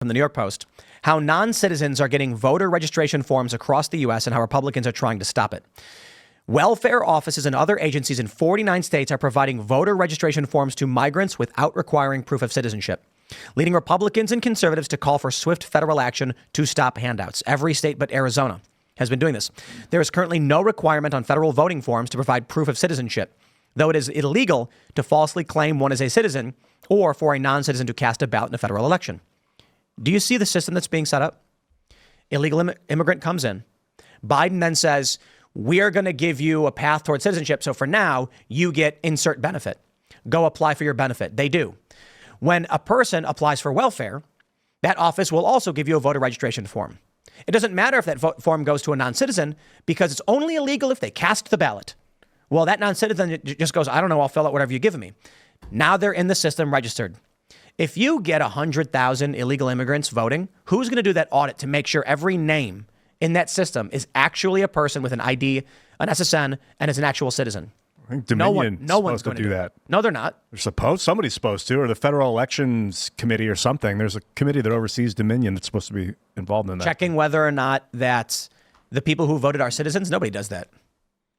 from the New York Post, how non-citizens are getting voter registration forms across the U.S. and how Republicans are trying to stop it. Welfare offices and other agencies in 49 states are providing voter registration forms to migrants without requiring proof of citizenship, leading Republicans and conservatives to call for swift federal action to stop handouts. Every state but Arizona has been doing this. There is currently no requirement on federal voting forms to provide proof of citizenship, though it is illegal to falsely claim one as a citizen or for a non-citizen to cast a ballot in a federal election. Do you see the system that's being set up? Illegal immigrant comes in. Biden then says, we're going to give you a path towards citizenship. So for now, you get insert benefit. Go apply for your benefit. They do. When a person applies for welfare, that office will also give you a voter registration form. It doesn't matter if that form goes to a non-citizen because it's only illegal if they cast the ballot. Well, that non-citizen just goes, I don't know, I'll fill out whatever you give me. Now they're in the system registered. If you get 100,000 illegal immigrants voting, who's going to do that audit to make sure every name in that system is actually a person with an ID, an SSN, and is an actual citizen? I think Dominion no one's going to do that. No, they're not. Somebody's supposed to, or the Federal Elections Committee or something. There's a committee that oversees Dominion that's supposed to be involved in that. Checking whether or not that the people who voted are citizens. Nobody does that.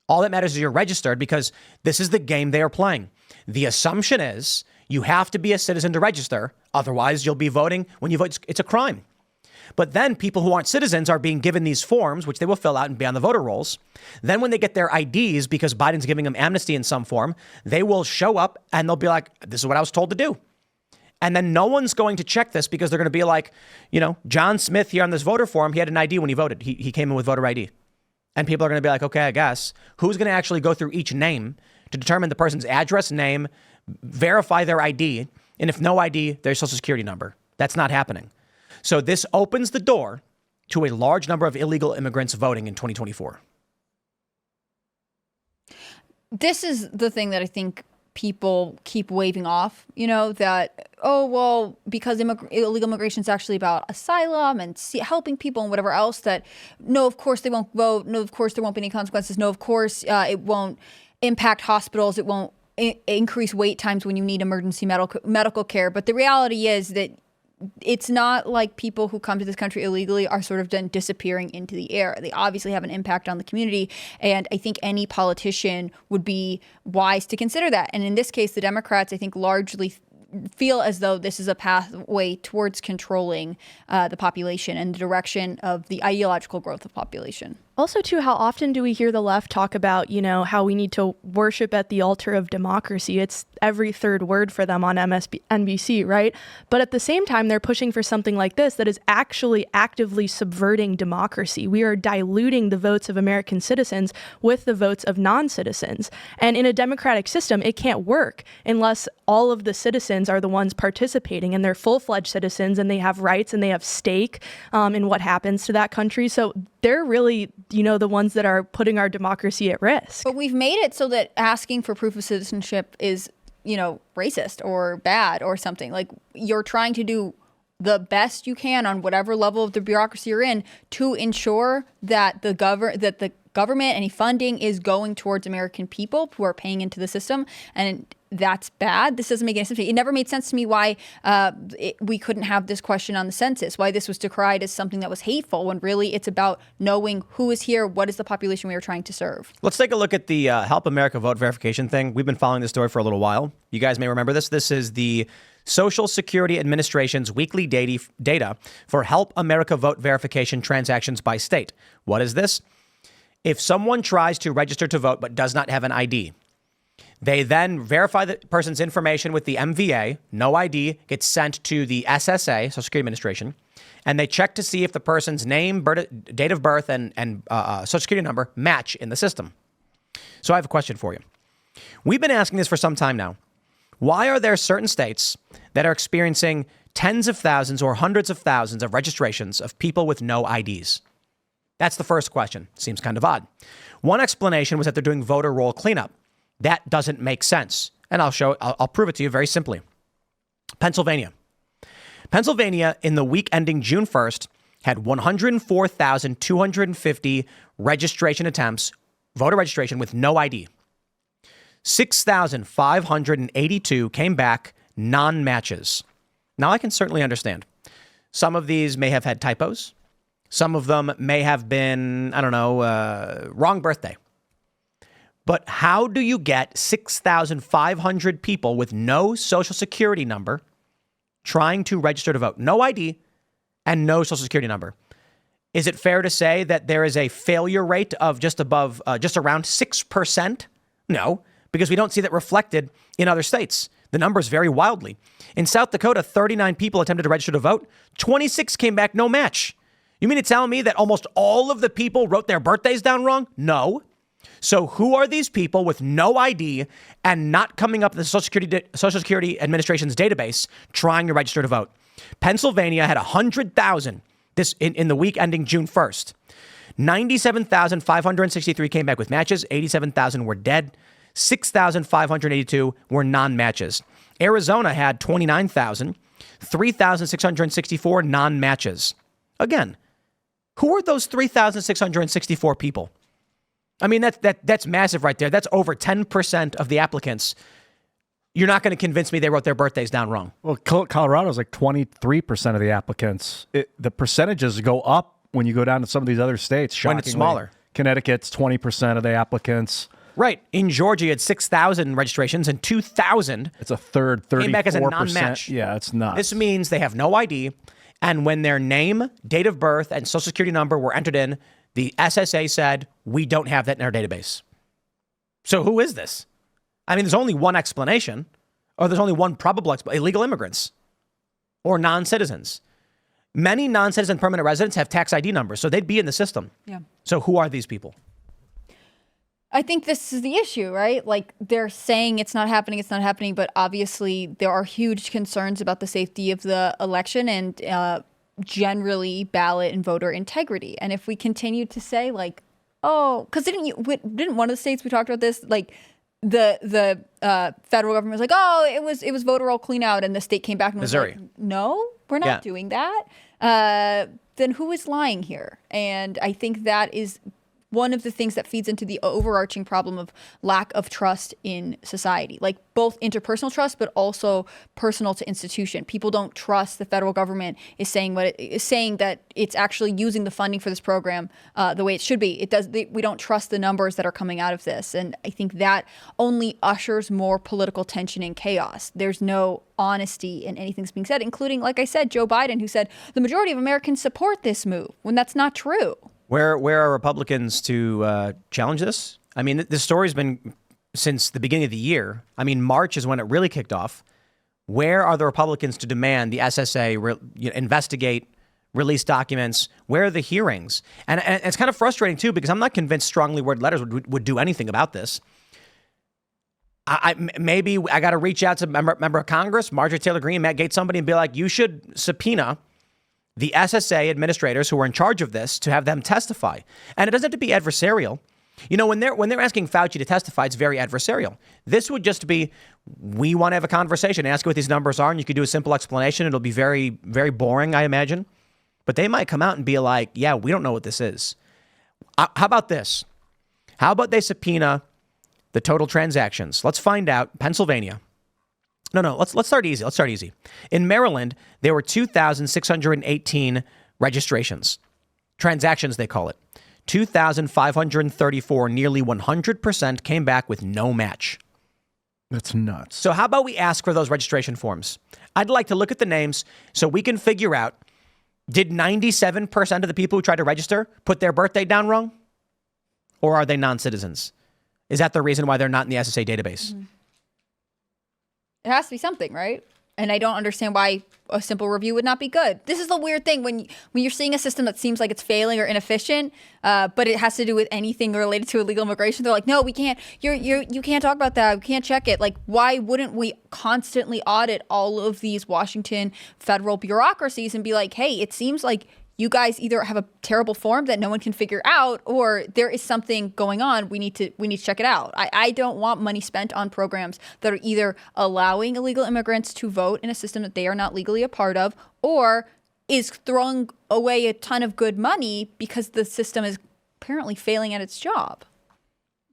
All that matters is you're registered because this is the game they are playing. The assumption is you have to be a citizen to register. Otherwise, you'll be voting when you vote. It's a crime. But then people who aren't citizens are being given these forms, which they will fill out and be on the voter rolls. Then when they get their IDs, because Biden's giving them amnesty in some form, they will show up and they'll be like, this is what I was told to do. And then no one's going to check this because they're going to be like, John Smith here on this voter form, he had an ID when he voted. He came in with voter ID. And people are going to be like, okay, I guess. Who's going to actually go through each name to determine the person's address, name, verify their ID, and if no ID, their social security number? That's not happening. So this opens the door to a large number of illegal immigrants voting in 2024. This is the thing that I think people keep waving off, that, because illegal immigration is actually about asylum and helping people and whatever else, that no, of course they won't vote. No, of course there won't be any consequences. No, of course it won't impact hospitals. It won't increase wait times when you need emergency medical care. But the reality is that it's not like people who come to this country illegally are sort of then disappearing into the air. They obviously have an impact on the community. And I think any politician would be wise to consider that. And in this case, the Democrats, I think, largely feel as though this is a pathway towards controlling the population and the direction of the ideological growth of population. Also, too, how often do we hear the left talk about, how we need to worship at the altar of democracy? It's every third word for them on NBC, right? But at the same time, they're pushing for something like this that is actually actively subverting democracy. We are diluting the votes of American citizens with the votes of non-citizens. And in a democratic system, it can't work unless all of the citizens are the ones participating and they're full-fledged citizens and they have rights and they have stake in what happens to that country. So they're really, the ones that are putting our democracy at risk. But we've made it so that asking for proof of citizenship is, racist or bad or something. Like, you're trying to do the best you can on whatever level of the bureaucracy you're in to ensure that the government, any funding is going towards American people who are paying into the system. And that's bad. This doesn't make any sense to me. It never made sense to me why we couldn't have this question on the census, why this was decried as something that was hateful, when really it's about knowing who is here, what is the population we are trying to serve. Let's take a look at the Help America Vote verification thing. We've been following this story for a little while. You guys may remember this. This is the Social Security Administration's weekly data for Help America Vote verification transactions by state. What is this? If someone tries to register to vote but does not have an ID, they then verify the person's information with the MVA. No ID gets sent to the SSA, Social Security Administration, and they check to see if the person's name, date of birth, and Social Security number match in the system. So I have a question for you. We've been asking this for some time now. Why are there certain states that are experiencing tens of thousands or hundreds of thousands of registrations of people with no IDs? That's the first question. Seems kind of odd. One explanation was that they're doing voter roll cleanup. That doesn't make sense. And I'll prove it to you very simply. Pennsylvania in the week ending June 1st had 104,250 registration attempts, voter registration with no ID. 6,582 came back non-matches. Now I can certainly understand. Some of these may have had typos. Some of them may have been, wrong birthday. But how do you get 6,500 people with no social security number trying to register to vote? No ID and no social security number. Is it fair to say that there is a failure rate of just around 6%? No, because we don't see that reflected in other states. The numbers vary wildly. In South Dakota, 39 people attempted to register to vote. 26 came back no match. You mean to tell me that almost all of the people wrote their birthdays down wrong? No. So who are these people with no ID and not coming up in the Social Security Administration's database trying to register to vote? Pennsylvania had 100,000 in the week ending June 1st. 97,563 came back with matches. 87,000 were dead. 6,582 were non-matches. Arizona had 29,000. 3,664 non-matches. Again, who are those 3,664 people? I mean, that's massive right there. That's over 10% of the applicants. You're not going to convince me they wrote their birthdays down wrong. Well, Colorado's like 23% of the applicants. The percentages go up when you go down to some of these other states. When it's smaller. Connecticut's 20% of the applicants. Right. In Georgia, you had 6,000 registrations and 2,000. It's a third, 34%. Came back as a non-match. Yeah, it's nuts. This means they have no ID. And when their name, date of birth, and social security number were entered in, the SSA said, we don't have that in our database. So who is this? I mean, there's only one explanation, or there's only one probable explanation: illegal immigrants or non-citizens. Many non-citizen permanent residents have tax ID numbers, so they'd be in the system. Yeah. So who are these people? I think this is the issue, right? Like, they're saying it's not happening, but obviously there are huge concerns about the safety of the election and generally ballot and voter integrity. And if we continue to say, like, oh, because didn't one of the states we talked about this, like, the federal government was like, oh, it was voter roll clean out, and the state came back and was Missouri. like, no, we're not doing that. Then who is lying here? And I think that is one of the things that feeds into the overarching problem of lack of trust in society, like both interpersonal trust, but also personal to institution. People don't trust the federal government is saying what it is saying, that it's actually using the funding for this program the way it should be. We don't trust the numbers that are coming out of this. And I think that only ushers more political tension and chaos. There's no honesty in anything that's being said, including, like I said, Joe Biden, who said the majority of Americans support this move, when that's not true. Where are Republicans to challenge this? I mean, this story's been since the beginning of the year. I mean, March is when it really kicked off. Where are the Republicans to demand the SSA investigate, release documents? Where are the hearings? And it's kind of frustrating, too, because I'm not convinced strongly worded letters would do anything about this. Maybe I got to reach out to member of Congress, Marjorie Taylor Greene, Matt Gaetz, somebody, and be like, you should subpoena the SSA administrators who are in charge of this to have them testify. And it doesn't have to be adversarial. You know, when they're asking Fauci to testify, it's very adversarial. This would just be, we want to have a conversation, ask you what these numbers are, and you could do a simple explanation. It'll be very, very boring, I imagine. But they might come out and be like, yeah, we don't know what this is. How about this? How about they subpoena the total transactions? Let's find out. Pennsylvania. No, let's start easy. In Maryland, there were 2,618 registrations. Transactions, they call it. 2,534, nearly 100% came back with no match. That's nuts. So how about we ask for those registration forms? I'd like to look at the names so we can figure out, did 97% of the people who tried to register put their birthday down wrong? Or are they non-citizens? Is that the reason why they're not in the SSA database? Mm-hmm. It has to be something, right? And I don't understand why a simple review would not be good. This is the weird thing when you're seeing a system that seems like it's failing or inefficient, but it has to do with anything related to illegal immigration. They're like, no, we can't. You can't talk about that. We can't check it. Like, why wouldn't we constantly audit all of these Washington federal bureaucracies and be like, hey, it seems like you guys either have a terrible form that no one can figure out, or there is something going on. We need to check it out. I don't want money spent on programs that are either allowing illegal immigrants to vote in a system that they are not legally a part of, or is throwing away a ton of good money because the system is apparently failing at its job.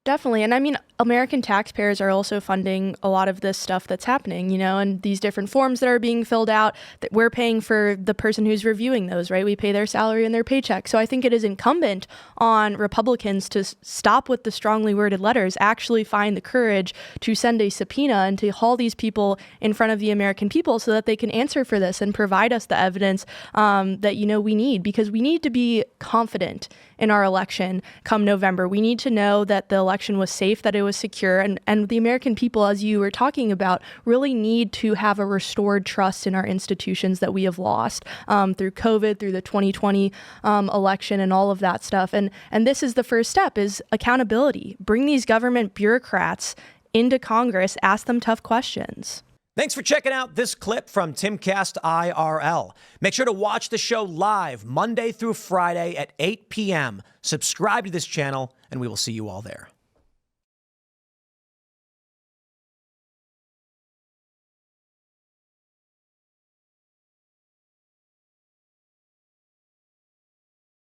Definitely. And I mean, American taxpayers are also funding a lot of this stuff that's happening, and these different forms that are being filled out, that we're paying for the person who's reviewing those, right? We pay their salary and their paycheck. So I think it is incumbent on Republicans to stop with the strongly worded letters, actually find the courage to send a subpoena and to haul these people in front of the American people so that they can answer for this and provide us the evidence that, we need, because we need to be confident in our election come November. We need to know that the election was safe, that it was secure, and the American people, as you were talking about, really need to have a restored trust in our institutions that we have lost through COVID, through the 2020 election, and all of that stuff. And this is the first step, is accountability. Bring these government bureaucrats into Congress, ask them tough questions. Thanks for checking out this clip from Timcast IRL. Make sure to watch the show live Monday through Friday at 8 p.m. Subscribe to this channel, and we will see you all there.